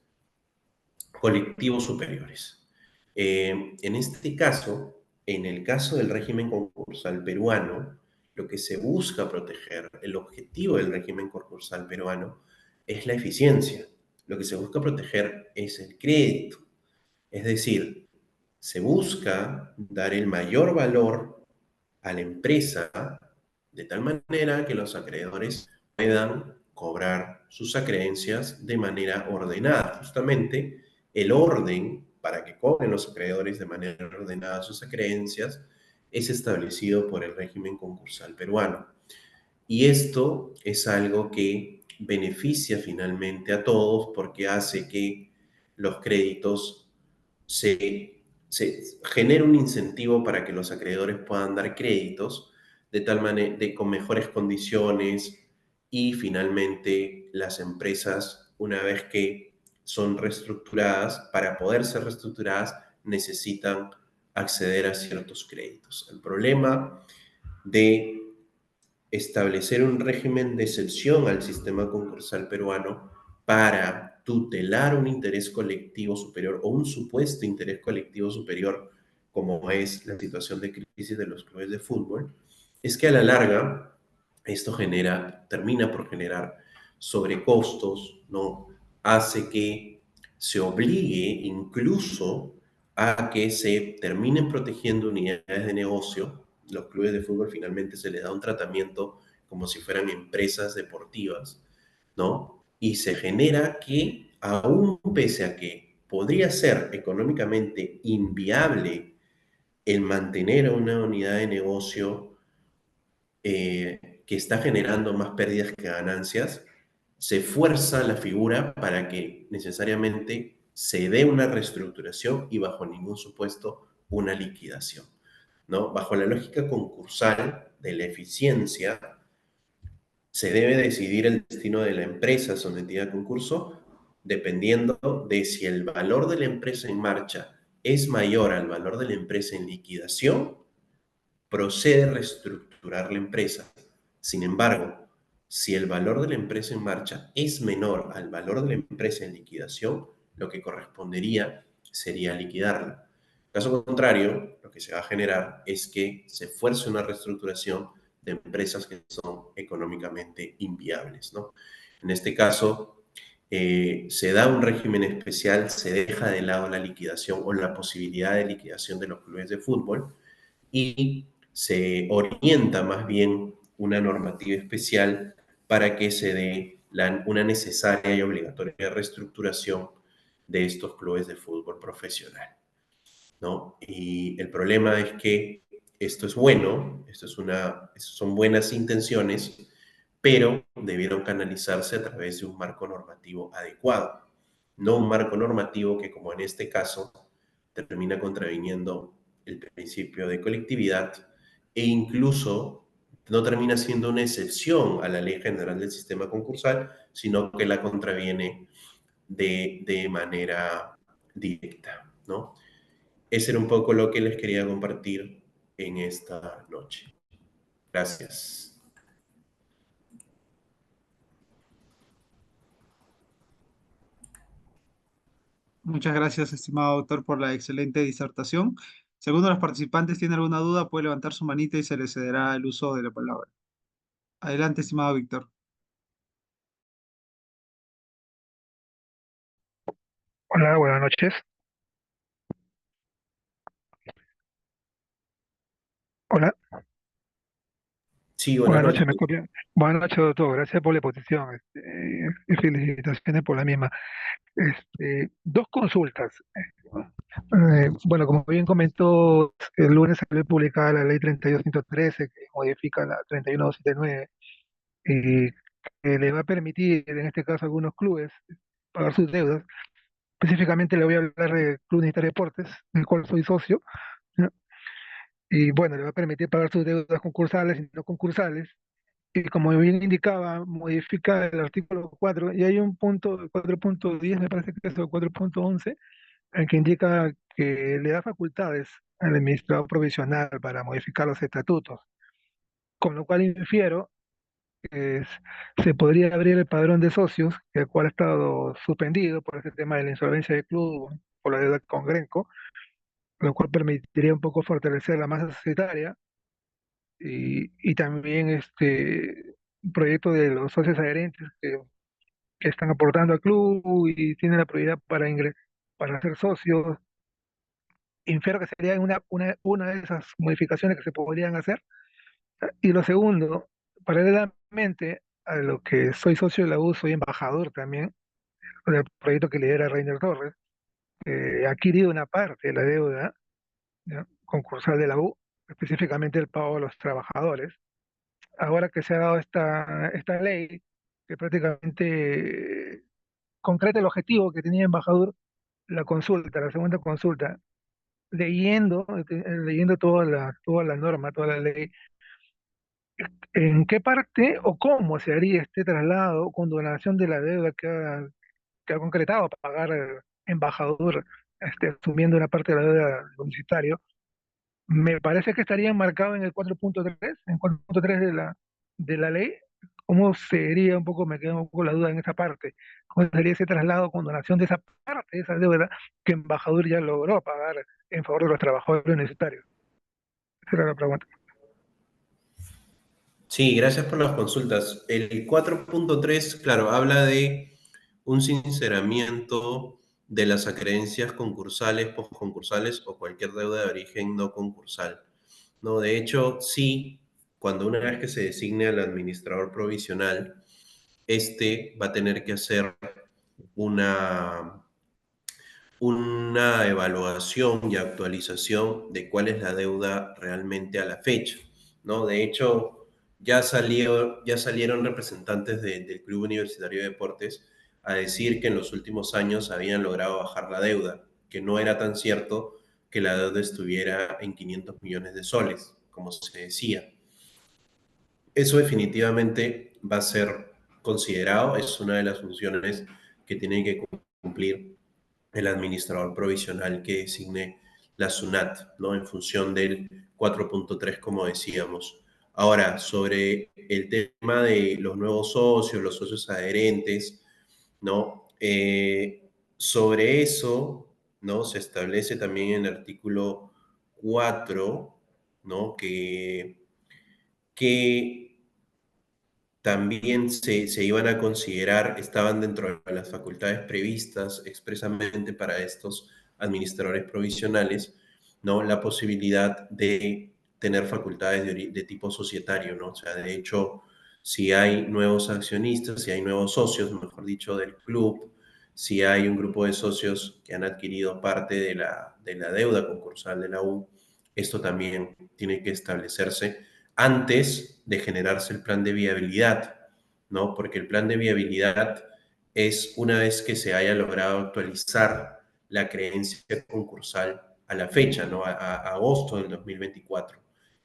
colectivos superiores. En este caso, en el caso del régimen concursal peruano, lo que se busca proteger, el objetivo del régimen concursal peruano es la eficiencia. Lo que se busca proteger es el crédito. Es decir, se busca dar el mayor valor a la empresa de tal manera que los acreedores puedan cobrar sus acreencias de manera ordenada. Justamente el orden para que cobren los acreedores de manera ordenada sus acreencias es establecido por el régimen concursal peruano. Y esto es algo que beneficia finalmente a todos porque hace que los créditos se genere un incentivo para que los acreedores puedan dar créditos de tal manera, con mejores condiciones, y finalmente las empresas, una vez que son reestructuradas, para poder ser reestructuradas, necesitan acceder a ciertos créditos. El problema de establecer un régimen de excepción al sistema concursal peruano para tutelar un interés colectivo superior o un supuesto interés colectivo superior, como es la situación de crisis de los clubes de fútbol, es que a la larga esto termina por generar sobrecostos, ¿no? Hace que se obligue incluso a que se terminen protegiendo unidades de negocio. Los clubes de fútbol finalmente se les da un tratamiento como si fueran empresas deportivas, ¿no? Y se genera que, aún pese a que podría ser económicamente inviable el mantener una unidad de negocio que está generando más pérdidas que ganancias, se fuerza la figura para que necesariamente se dé una reestructuración y bajo ningún supuesto una liquidación, ¿no? Bajo la lógica concursal de la eficiencia, se debe decidir el destino de la empresa sometida a concurso dependiendo de si el valor de la empresa en marcha es mayor al valor de la empresa en liquidación, procede a reestructurar la empresa. Sin embargo, si el valor de la empresa en marcha es menor al valor de la empresa en liquidación, lo que correspondería sería liquidarla. Caso contrario, lo que se va a generar es que se fuerce una reestructuración de empresas que son económicamente inviables, ¿no? En este caso, se da un régimen especial, se deja de lado la liquidación o la posibilidad de liquidación de los clubes de fútbol y se orienta más bien una normativa especial para que se dé una necesaria y obligatoria reestructuración de estos clubes de fútbol profesional, ¿no? Y el problema es que esto es bueno, son buenas intenciones, pero debieron canalizarse a través de un marco normativo adecuado, no un marco normativo que, como en este caso, termina contraviniendo el principio de colectividad e incluso no termina siendo una excepción a la ley general del sistema concursal, sino que la contraviene de manera directa, ¿no? Ese era un poco lo que les quería compartir en esta noche. Gracias. Muchas gracias, estimado doctor, por la excelente disertación. Si alguno de los participantes tiene alguna duda, puede levantar su manita y se le cederá el uso de la palabra. Adelante, estimado Víctor. Hola, buenas noches. Hola, Sí, buenas buenas noches. noches, ¿me escuchan? Buenas noches, doctor. Gracias por la exposición y felicitaciones por la misma. Dos consultas. Bueno, como bien comentó, el lunes salió publicada la ley 32113 que modifica la 31279 y que le va a permitir, en este caso, a algunos clubes pagar sus deudas. Específicamente le voy a hablar de Club Universitario de Deportes, del cual soy socio, ¿no? Y bueno, le va a permitir pagar sus deudas concursales y no concursales. Y como bien indicaba, modifica el artículo 4 y hay un punto, el 4.10, me parece que es el 4.11, en que indica que le da facultades al administrador provisional para modificar los estatutos, con lo cual infiero que se podría abrir el padrón de socios, el cual ha estado suspendido por este tema de la insolvencia del club, por la deuda con Grenco, lo cual permitiría un poco fortalecer la masa societaria y también un proyecto de los socios adherentes que están aportando al club y tienen la prioridad para ser socios. Infiero que sería una de esas modificaciones que se podrían hacer. Y lo segundo, paralelamente a lo que soy socio de la U, soy embajador también del proyecto que lidera Reiner Torres, que ha adquirido una parte de la deuda, ¿no?, concursal de la U, específicamente el pago a los trabajadores. Ahora que se ha dado esta ley, que prácticamente concreta el objetivo que tenía el embajador, la consulta, la segunda consulta, leyendo toda la norma, toda la ley, ¿en qué parte o cómo se haría este traslado con donación de la deuda que ha concretado para pagar el embajador, asumiendo una parte de la deuda del universitario? Me parece que estaría enmarcado en el 4.3, en 4.3 de la ley. ¿Cómo sería un poco, me queda un poco la duda en esa parte, cómo sería ese traslado con donación de esa parte, de esa deuda que embajador ya logró pagar en favor de los trabajadores universitarios? Esa era la pregunta. Sí, gracias por las consultas. El 4.3, claro, habla de un sinceramiento de las acreencias concursales, postconcursales o cualquier deuda de origen no concursal. No, de hecho, sí, cuando una vez que se designe al administrador provisional, este va a tener que hacer una, una evaluación y actualización de cuál es la deuda realmente a la fecha, ¿no? De hecho, ya salieron representantes del Club Universitario de Deportes a decir que en los últimos años habían logrado bajar la deuda, que no era tan cierto que la deuda estuviera en 500 millones de soles, como se decía. Eso definitivamente va a ser considerado, es una de las funciones que tiene que cumplir el administrador provisional que designe la SUNAT, ¿no? En función del 4.3, como decíamos. Ahora, sobre el tema de los nuevos socios, los socios adherentes, ¿no? Sobre eso, ¿no? Se establece también en el artículo 4, ¿no? Que también se iban a considerar, estaban dentro de las facultades previstas expresamente para estos administradores provisionales, ¿no? La posibilidad de tener facultades de tipo societario, ¿no? O sea, de hecho, si hay nuevos accionistas, si hay nuevos socios, mejor dicho, del club, si hay un grupo de socios que han adquirido parte de la deuda concursal de la U, esto también tiene que establecerse antes de generarse el plan de viabilidad, ¿no? Porque el plan de viabilidad es una vez que se haya logrado actualizar la creencia concursal a la fecha, ¿no? A agosto del 2024.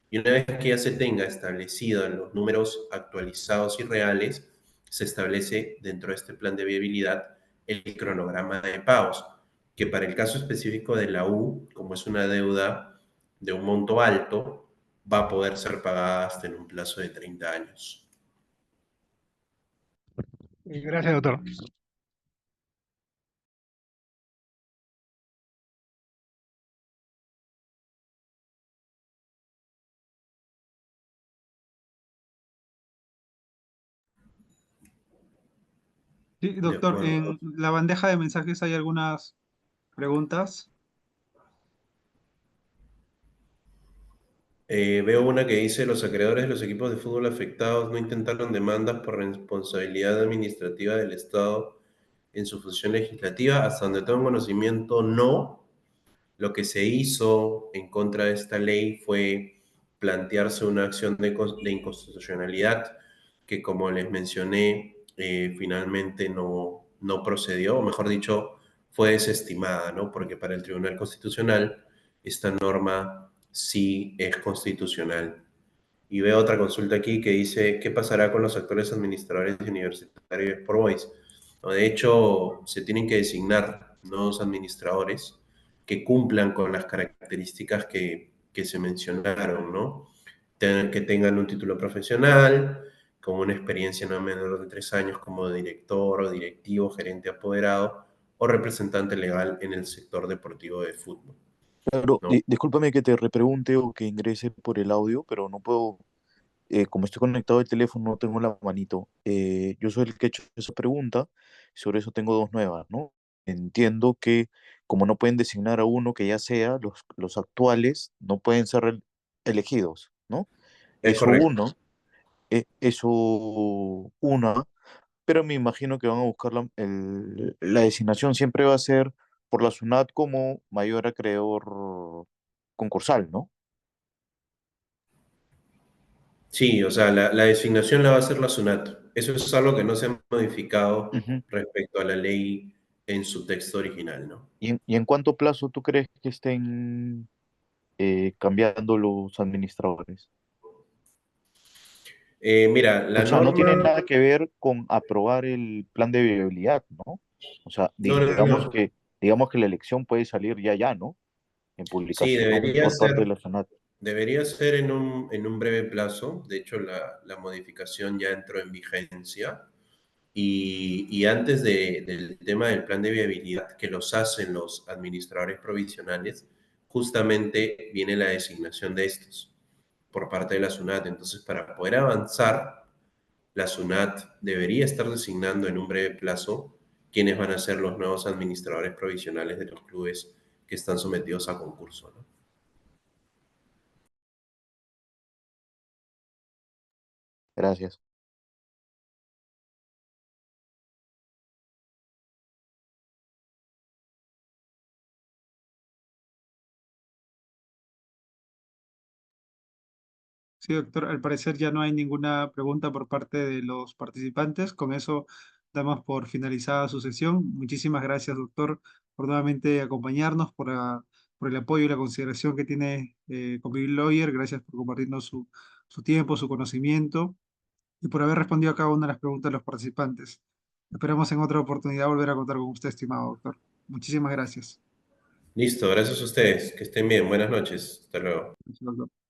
Y una vez que ya se tenga establecido en los números actualizados y reales, se establece dentro de este plan de viabilidad el cronograma de pagos, que para el caso específico de la U, como es una deuda de un monto alto, va a poder ser pagada hasta en un plazo de 30 años. Y gracias, doctor. Sí, De doctor, acuerdo. en la bandeja de mensajes hay algunas preguntas. Veo una que dice, los acreedores de los equipos de fútbol afectados no intentaron demandas por responsabilidad administrativa del Estado en su función legislativa. Hasta donde tengo conocimiento, no. Lo que se hizo en contra de esta ley fue plantearse una acción de inconstitucionalidad que, como les mencioné, finalmente no procedió, o mejor dicho, fue desestimada, ¿no? Porque para el Tribunal Constitucional esta norma sí es constitucional. Y veo otra consulta aquí que dice, ¿qué pasará con los actores administradores universitarios de Sport Boys? No, de hecho, se tienen que designar nuevos administradores que cumplan con las características que se mencionaron, ¿no? Que tengan un título profesional, con una experiencia no menor de 3 años como director o directivo, gerente apoderado o representante legal en el sector deportivo de fútbol, Claro, ¿no? discúlpame que te repregunte o que ingrese por el audio, pero no puedo, como estoy conectado al teléfono, no tengo la manito. Yo soy el que ha hecho esa pregunta, sobre eso tengo dos nuevas, ¿no? Entiendo que como no pueden designar a uno que ya sea, los actuales no pueden ser elegidos, ¿no? Es Eso correcto. uno, eso una, pero me imagino que van a buscar la designación siempre va a ser por la SUNAT como mayor acreedor concursal, ¿no? Sí, o sea, la designación la va a hacer la SUNAT. Eso es algo que no se ha modificado Ujú. respecto a la ley en su texto original, ¿no? ¿Y en cuánto plazo tú crees que estén cambiando los administradores? Mira, O la sea, no tiene norma, nada que ver con aprobar el plan de viabilidad, ¿no? O sea, no, no, no. digamos que la elección puede salir ya, ¿no? En Sí, publicación por parte de la SUNAT. debería ser en un breve plazo. De hecho, la modificación ya entró en vigencia. Y antes del tema del plan de viabilidad que los hacen los administradores provisionales, justamente viene la designación de estos por parte de la SUNAT. Entonces, para poder avanzar, la SUNAT debería estar designando en un breve plazo quiénes van a ser los nuevos administradores provisionales de los clubes que están sometidos a concurso, ¿no? Gracias. Sí, doctor, al parecer ya no hay ninguna pregunta por parte de los participantes. Con eso damos por finalizada su sesión. Muchísimas gracias, doctor, por nuevamente acompañarnos, por el apoyo y la consideración que tiene con Bill Lawyer. Gracias por compartirnos su tiempo, su conocimiento y por haber respondido a cada una de las preguntas de los participantes. Esperamos en otra oportunidad volver a contar con usted, estimado doctor. Muchísimas gracias. Listo, gracias a ustedes. Que estén bien. Buenas noches. Hasta luego. Gracias, doctor.